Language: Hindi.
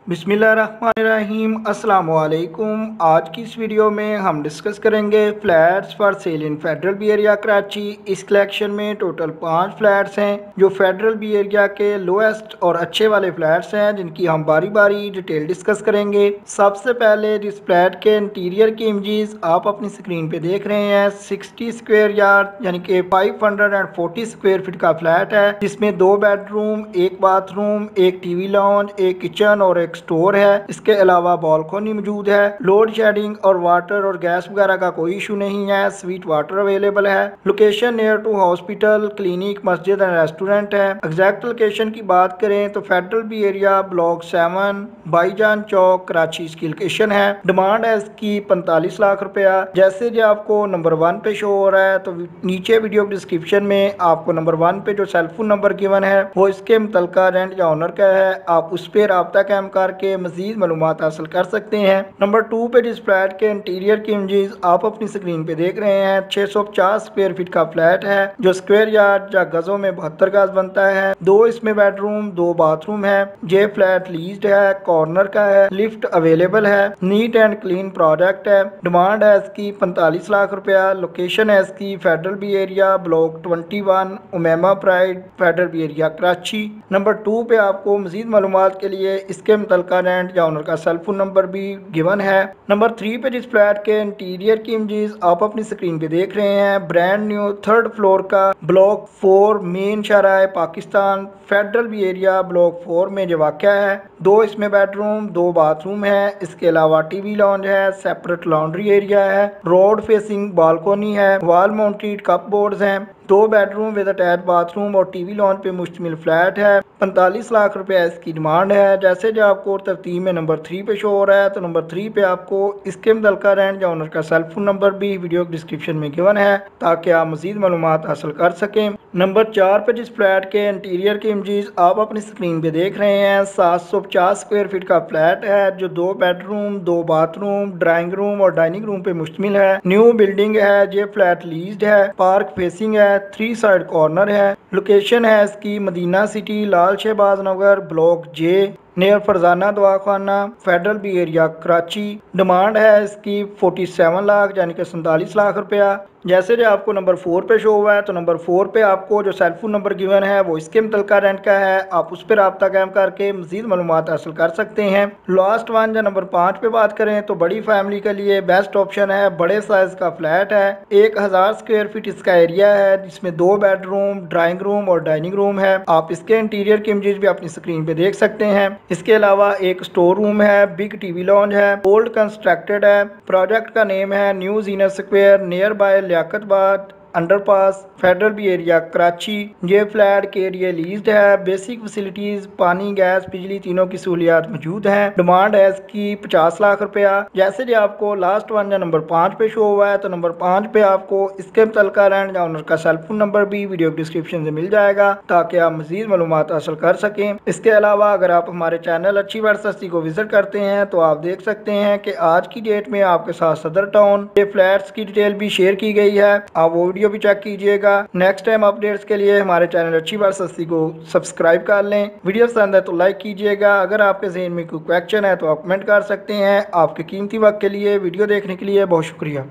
बिस्मिल्लाहिर्रहमानिर्रहीम अस्सलाम वालेकुम। आज की इस वीडियो में हम डिस्कस करेंगे flats for sale in Federal B area Karachi. इस कलेक्शन में टोटल 5 फ्लैट्स हैं जो फेडरल बी एरिया के लोएस्ट और अच्छे वाले फ्लैट्स हैं, जिनकी हम बारी बारी डिटेल डिस्कस करेंगे। सबसे पहले जिस फ्लैट के इंटीरियर की इमेजेस आप अपनी स्क्रीन पे देख रहे हैं, 60 स्क्वायर यार्ड यानी कि 540 स्क्वायर फीट का फ्लैट है, जिसमें 2 bedroom, 1 bathroom, 1 TV lounge, 1 kitchen और 1 स्टोर है। इसके अलावा बालकनी मौजूद है। लोड शेडिंग और वाटर और गैस वगैरह का कोई इशू नहीं है। स्वीट वाटर अवेलेबल है। Location near to hospital, clinic, मस्जिद एंड रेस्टोरेंट है। एग्जैक्ट लोकेशन की बात करें तो फेडरल बी एरिया ब्लॉक 7 भाईजान चौक कराची इसकी लोकेशन है। डिमांड है इसकी 45 लाख रुपया। जैसे जो आपको नंबर 1 पे शो हो रहा है, तो नीचे वीडियो डिस्क्रिप्शन में आपको नंबर 1 पे जो सेलफोन नंबर गिवन है वो इसके मुतलका रेंट या ओनर का है। आप उस पर रब्ता कायम करके मजीद मालूमात हासिल कर सकते हैं। नंबर 2 पे जिस फ्लैट के इंटीरियर की इमेजेस आप अपनी स्क्रीन पे देख रहे हैं, 650 स्क्वायर फीट का फ्लैट है जो स्क्वायर यार्ड या गजों में 72 गज बनता है। 2 इसमें बेडरूम, 2 बाथरूम है। ये फ्लैट लीज्ड है, कॉर्नर का है, लिफ्ट अवेलेबल है, नीट एंड क्लीन प्रोजेक्ट है। डिमांड है इसकी 45 लाख रुपया। लोकेशन है इसकी Federal B Area block 21 Umema Pride Federal B area Karachi. Number 2 पे आपको मजीद मालूमात के लिए इसके मुतलका रेंट या ओनर का सेलफोन नंबर भी गिवन है। नंबर 3 पे जिस फ्लैट के इंटीरियर की इमेजेस आप अपनी स्क्रीन पे देख रहे हैं, ब्रांड न्यू 3rd फ्लोर का block 4 main Shahrah Pakistan Federal B Area block 4 में जो वाक़या है। 2 इसमें बेडरूम, 2 बाथरूम है। इसके अलावा टीवी लॉन्ज है, सेपरेट लॉन्ड्री एरिया है, रोड फेसिंग बालकोनी है, वॉल माउंटेड कप बोर्ड्स हैं। 2 बेडरूम विद अटैच बाथरूम और टीवी लॉन्ज पे मुश्तमिल फ्लैट है। 45 लाख रुपया इसकी डिमांड है। जैसे जो आपको तरतीब में नंबर 3 पे शो हो रहा है, तो नंबर 3 पे आपको इसके मुतलका रेंट या ओनर का सेलफोन नंबर भी वीडियो डिस्क्रिप्शन में गिवन है, ताकि आप मजीद मालूमात हासिल कर सकें। नंबर 4 पे जिस फ्लैट के इंटीरियर की इमेजेस आप अपनी स्क्रीन पे देख रहे हैं, 750 स्क्वायर फीट का फ्लैट है जो 2 बेडरूम, 2 बाथरूम, ड्राइंग रूम और डाइनिंग रूम पे मुश्तमिल है। न्यू बिल्डिंग है। ये फ्लैट लीज्ड है, पार्क फेसिंग है, 3 साइड कॉर्नर है। लोकेशन है इसकी Madina city, Lal Shahbaz Nagar block J near Farzana Dawakhana Federal B area Karachi. Demand है इसकी 47 लाख यानी कि 47 लाख रुपया। जैसे जो आपको नंबर 4 पे शो हुआ है, तो नंबर 4 पे आपको जो सेलफोन नंबर गिवन है वो इसके मुतलका रेंट का है। आप उस पर रब्ता कायम करके मजीद मालूमात हासिल कर सकते हैं। लास्ट वन या नंबर 5 पे बात करें तो बड़ी फैमिली के लिए बेस्ट ऑप्शन है। बड़े साइज का फ्लैट है, 1000 स्क्वायर फीट इसका एरिया है, जिसमें 2 बेडरूम, ड्राइंग रूम और डाइनिंग रूम है। आप इसके इंटीरियर की इमेजेस भी अपनी स्क्रीन पे देख सकते हैं। इसके अलावा एक स्टोर रूम है, बिग टीवी लॉन्ज है, ओल्ड कंस्ट्रक्टेड है। प्रोजेक्ट का नेम है new Zeenat square near by Liaquatabad underpass federal B area Karachi. ये फ्लैट के एरिया लीज्ड है। बेसिक फैसिलिटीज पानी, गैस, बिजली तीनों की सहूलियात मौजूद हैं। डिमांड है इसकी 50 लाख रुपया। जैसे जो आपको लास्ट वन या नंबर 5 पे शो हुआ है, तो नंबर 5 पे आपको इसके मुतलका रेंट या ओनर का सेलफोन नंबर भी वीडियो डिस्क्रिप्शन से मिल जाएगा, ताकि आप मजीद मालूमात हासिल कर सकें। इसके अलावा अगर आप हमारे चैनल अच्छी वर्ड सस्ती को विजिट करते हैं, तो आप देख सकते हैं कि आज की डेट में आपके साथ सदर टाउन के फ्लैट्स की डिटेल भी शेयर की गई है। आप वो वीडियो भी चेक कीजिएगा। नेक्स्ट टाइम अपडेट्स के लिए हमारे चैनल अच्छी बात सस्ती को सब्सक्राइब कर लें। वीडियो पसंद है तो लाइक कीजिएगा। अगर आपके ज़हन में कोई क्वेश्चन है तो आप कमेंट कर सकते हैं। आपके कीमती वक्त के लिए वीडियो देखने के लिए बहुत शुक्रिया।